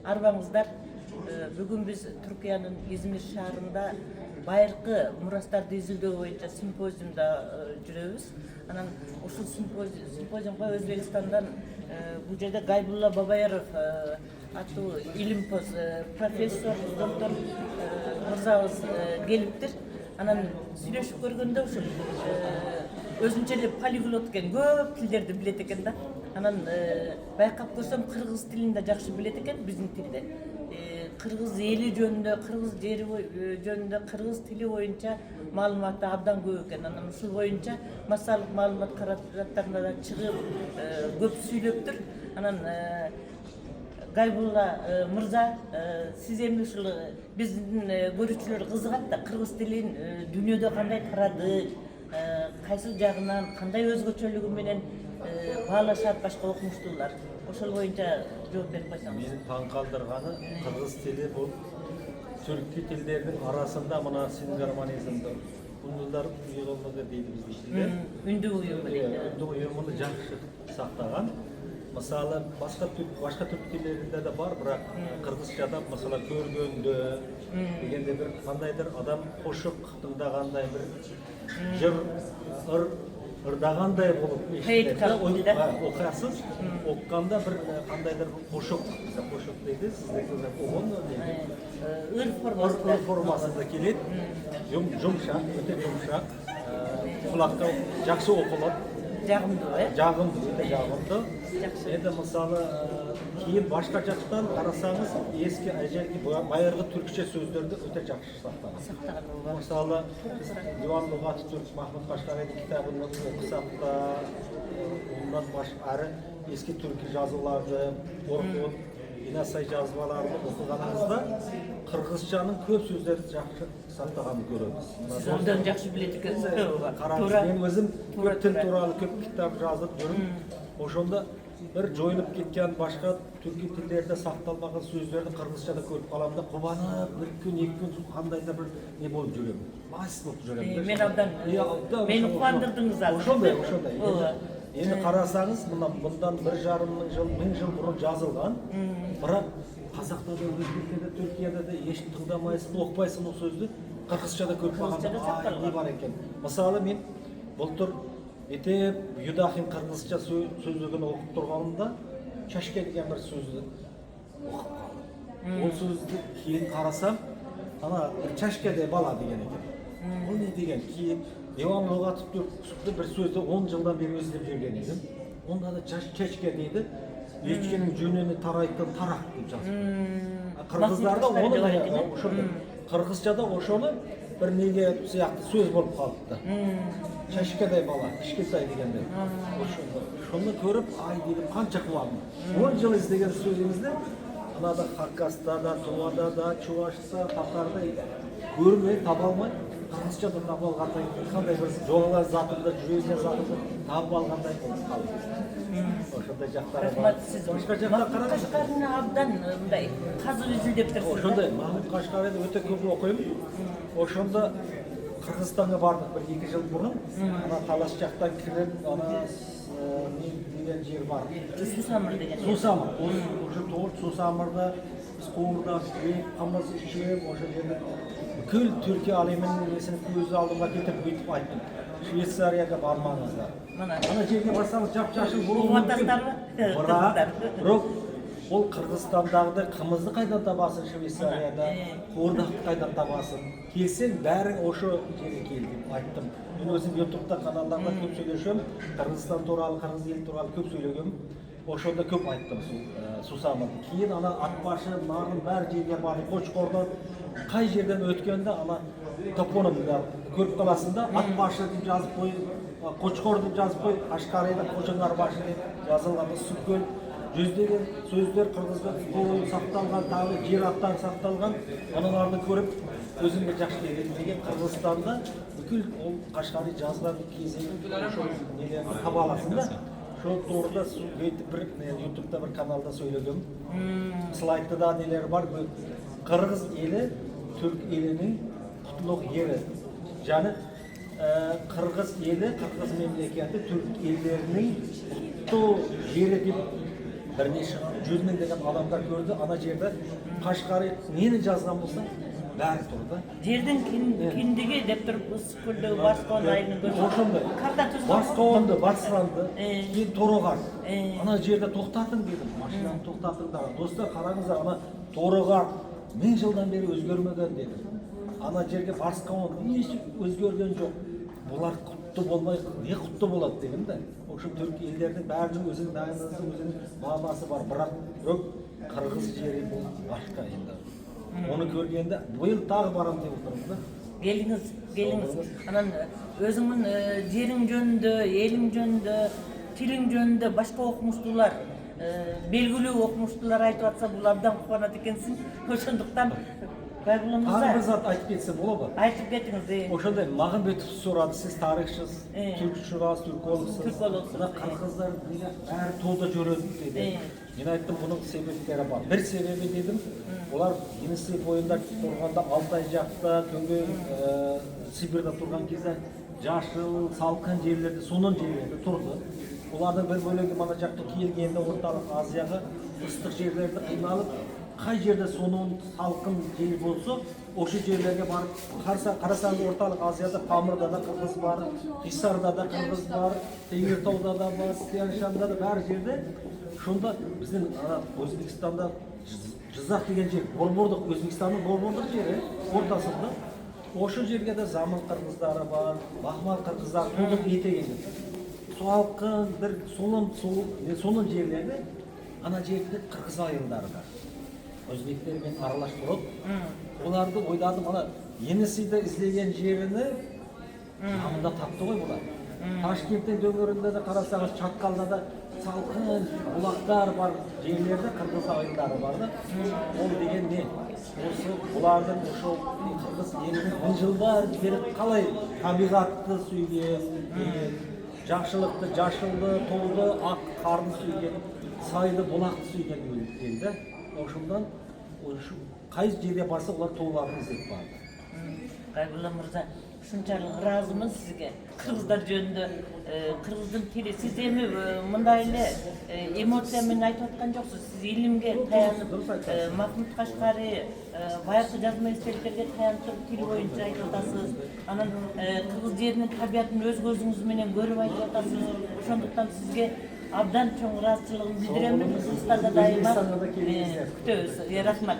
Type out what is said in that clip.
арбаңыздар. Бүгін біз Түркияның İzmir шаарында байыркы мурастарды изилдөө боюнча симпозиумда жүрөбүз. Анан ушул симпозиумга Өзбекстандан бул жерде Гайбулла Бабаяров аттуу илимпоз профессор, доктор мырзабыз келиптир. Анан сүйлөшүп көргөндө ушул өзүнчө эле полиглот экен, көп тилдерди билет экен да. Анан байкап көрсөм кыргыз тилин да жакшы билет экен, биздин тилде. Кыргыз эли жөнүндө, кыргыз жери жөнүндө, кыргыз тили боюнча маалыматы абдан көп экен. Анан ушул боюнча массалык маалымат каражаттарына да чыгып көп сүйлөптүр. Анан Гайбулла мырза, сиз эми ушул биздин көрүүчүлөр кызыгат да, кыргыз тилин дүйнөдө кандай тарады, кайсы жагынан, кандай өзгөчөлүгү менен баалашат башка окумуштуулар. Ошол боюнча жооп берип койсоңуз. Мени таң калтырганы кыргыз тили бул түркү тилдердин арасында мына сингармонизмди ундулар уюму дейт биздин тилде. Үндү уюму дейт. Үндү уюмуну жакшы сактаган. Мисалы башка түрк тилдеринде да бар, бирок кыргызчада мисалы көргөндө дегенде бир кандайдыр адам кошук тыңдагандай бир жыр ырдагандай болуп эшитилет. Окуясыз, окканда бир кандайдыр кошук дейди, сиздерде огон ыр формасында келет. Жумшак, өтө жумшак. Кулакка жакшы окулат. Жагымдуу, Жагымдуу, өтө жагымдуу. Эми мисалы кийин башка жактан карасаңыз, эски ажерки байыркы түркчө сөздөрдү өтө жакшы сактаган. Мисалы Диван Лугат Түрк Махмуд Кашкаридин китабын окусак да, ондан башка эски түрк жазууларды, Оркут, Инасай жазбаларын окуганыңызда кыргызчанын көп сөздөрү жакшы сактаганын көрөбүз. Сиз андан жакшы билет экенсиз. Караңыз, мен өзүм тил тууралуу көп китап жазып жүрүм. Ошондо бир жоюлуп кеткен башка түрк тилдерде сакталмаган сөздөрдү кыргызчада көрүп калам да, кубанып, бир күн, эки күн кандайда бир не болуп жүрөм. Мас болуп жүрөм. Мен абдан мени кубандырдыңыз азыр. Ошондой. Эми карасаңыз, мындан 1,5 жыл, 1000 жыл мурун жазылган. Бирок Казакта да, Өзбекте да, Түркияда да эч тыңдамайсың, окпайсың бул сөздү. Кыргызчада көрүп калганда не бар экен. Мисалы мен былтыр Этеп Юдахин кыргызча сөздүгүн окуп турганымда чашке деген бир сөздү окуп калдым. Ол сөздү кийин карасам, ана чашкеде бала деген экен. Бул не деген? Кийин Диван Лугатов Түркүстө бир сөздү 10 жылдан бери өздөп жүргөн едим. Онда да чашке дейди. Ечкенин жөнүнө тарайтын тарак деп жазып. Кыргыздарда оны ошондой. Кыргызчада ошону бир неге сыяктуу сөз болуп калыпты. Чашкедай бала, кичкентай дегендей. Ошону көрүп, ай дедим, канча кубандым. 10 жыл издеген сөзүңүздү анада Хакаста да, Тувада да, Чувашта, Татарда көрмөй, таба алмай, кыргызчада таба алгандай, кандай бир жоголган затымды, жүрөгүнө затымды таап алгандай болуп калдым. Ошондой жактары бар. Рахмат, сиз башка жакта караңыз. Кашкарыны абдан мындай казып изилдеп турсуз. Ошондой Махмуд Кашкариди өтө көп окуйм. Ошондо Кыргызстанга бардык бир 2 жыл мурун. Ана Талаш жактан кирип, ана деген жер бар. Сусамыр деген. Сусамыр. Ошо тоғыр Сусамырда биз коомдаш камаз ичип, ошо жерде бүкүл Түркия алеминин несин көз алдыма кетип бүйтүп айттым. Швейцарияга бармаңыздар. Ана жерге барсаңыз жап-жашыл болуп атасыздарбы? Бирок ол Кыргызстандагы кымызды кайдан табасың Швейцарияда, коордакты кайдан табасың? Келсең бәрің ошо жерге кел деп айттым. Мен өзүм YouTube'да каналдарда көп сүйлөшөм, Кыргызстан тууралуу, кыргыз эл тууралуу көп сүйлөгөм. Ошондо көп айттым Сусамырды. Кийин ана Атбашы, Нарын баары жерге бардым. Кочкордон кай жерден өткөндө ана топонимди көрүп каласың да, Атбашы деп жазып кой, Кочкор деп жазып кой, Кашкарыда Кожоңар башы деп жазылган, Сүткөл жүздөгөн сөздөр кыргызда сакталган, тагы жер аттан сакталган. Аналарды көрүп өзүмгө жакшы келген. Кыргызстанда бүкүл ол Кашкари жазган кезеги ошол нелерди таба аласың да. Ошол туурда бир YouTube'да бир каналда сөйлөгөм. Слайдда нелер бар. Кыргыз эли Түрк элинин кутулук ери. Жаны Кыргыз эли, Кыргыз мемлекети Түрк элдеринин куттуу жери деп бірнеше жүз мыңдаған адамдар көрді ана жерде Қашқарий нені жазған болса бәрі тұр да. Жердің кендігі деп тұрып Ысықкөлдегі Барысқауын айының Ошондай. Карта түзген. Барысқауынды, Барысқанды, кейін Торығар. Ана жерде тоқтатың дедім, машинаны тоқтатыңдар. Достар, қараңыздар, ана Торығар 1000 жылдан бері өзгермеген дедім. Ана жерге Барысқауын еш өзгерген жоқ. Бұлар құтты болмай, не құтты болады дегім де. Ошон түркі елдердің бәрінің өзінің дайындығы, өзінің мағынасы бар, бірақ қырғыз жері бұл башқа енді. Оны көргенде биыл тағы барам деп отырмын да. Келіңіз. Анан өзіңнің жерің жөнүндө, элиң жөнүндө, тилиң жөнүндө башка окумуштуулар, белгилүү окумуштуулар айтып атса, бул абдан кубанат экенсиң. Ошондуктан Байгулла мырза. Тағы бір зат айтып кетсем болады ма? Айтып кетіңіз. Ошондай Мағынбетов сурады, сіз тарихшысыз, түркшұрасыз, түркологсыз. Мына қырғыздар бәрі толда жүреді деді. Мен айттым, бұның себептері бар. Бір себебі дедім, олар Енисей бойында тұрғанда Алтай жақта, түнгі Сибирьда тұрған кезде жашыл, салқын жерлерде, сонын жерлерде тұрды. Олардың бір бөлігі мана жақта келгенде орталық Азияға ыстық жерлерді қиналып, қай жерде сонын салқын жер болса, осы жерлерге барып қарасаңыз орталық Азияда Памырда да қырғыз бар, Хисарда да қырғыз бар, Темиртауда да бар, Тянь-Шаньда да бәр жерде. Шонда біздің Өзбекстанда Жизақ деген жер, Борбордық, Өзбекстанның Борбордық жері ортасында. Осы жерге де Заман қырғыздары бар, Бахман қырғыздары, толық етеген. Салқын, бір сонын жерлерде ана жерде қырғыз айылдары бар. Өзбектермен аралаш тұрып, оларды ойладым, ана Енисейді іздеген жеріні намында тапты ғой бұлар. Ташкенттің дөңгөрінде де қарасаңыз, Чатқалда да салқын бұлақтар бар жерлерде қырғыз айылдары бар да. Ол деген не? Осы бұлардың қырғыз елінің 1000 жылдар бері қалай табиғатты сүйген, жақшылықты, жашылды, толды, ақ қарды сүйген, сайды, бұлақты сүйген елді. Ошондан қай жерге барса олар тооларын іздеп барды. Байгулла мырза, ушунчалык ыраазымын сизге. Кыргыздар жөнүндө, кыргыздын тили, сиз эми мындай эле эмоция менен айтып аткан жоксуз. Сиз илимге таянып, Махмуд Кашкарий, байыркы жазма эстеликтерге таянып тил боюнча айтып атасыз. Анан кыргыз жеринин табиятын өз көзүңүз менен көрүп айтып атасыз. Ошондуктан сизге абдан чоң ыраазычылыгымды билдирем. Кыргызстанда дайыма күтөбүз. Рахмат.